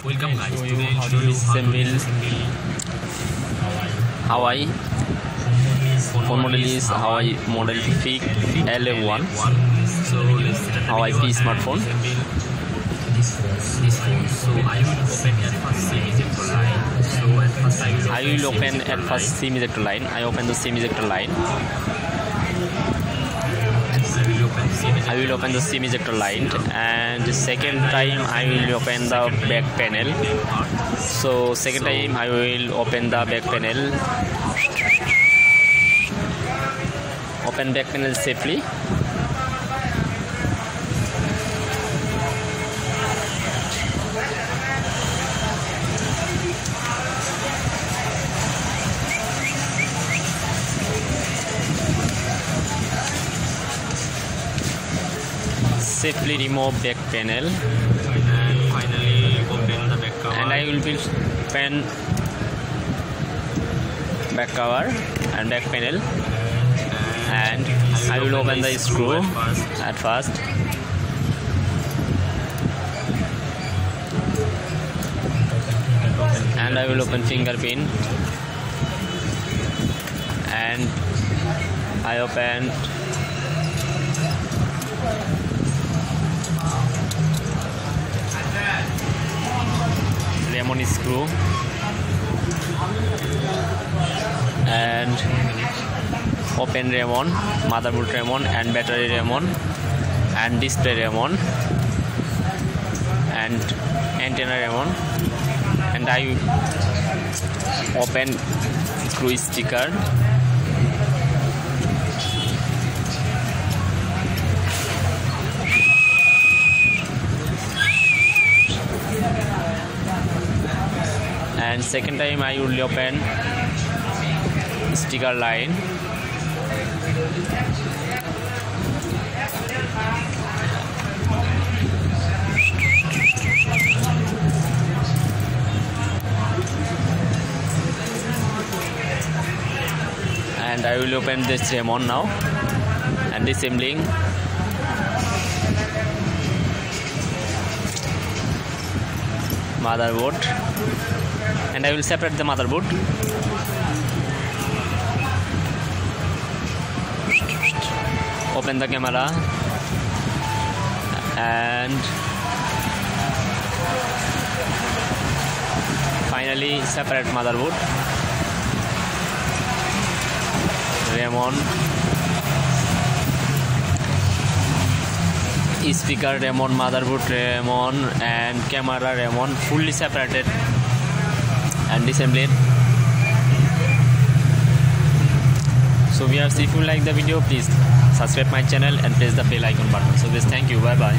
Welcome guys, show you today how I'll to show you how to disassemble Hawaii. Phone model is Hawaii Model Peak LA1. So let's start the Hawaii video P and smartphone. disassemble this phone. So I will open at first SIM ejector line. So at first I will open at first SIM ejector line. I open the SIM ejector line. I will open the SIM ejector line, and the second time I will open the back panel. So second time I will open the back panel. Open back panel safely. Safely remove back panel, and finally open the back cover. and I will open back cover and back panel, and I will open the screw at first. And I will open finger pin, and I open Ramon screw, and open Ramon, motherboard Ramon, and battery Ramon, and display Ramon, and antenna Ramon, and I open screw sticker, and second time I will open sticker line, and I will open this Ramon now and disassembling. Motherboard, and I will separate the motherboard. Open the camera and finally separate motherboard, Ramon, speaker Ramon, motherboard Ramon, and camera Ramon, fully separated and disassembled. So viewers, if you like the video, please subscribe my channel and press the bell icon button. So guys, thank you, bye bye.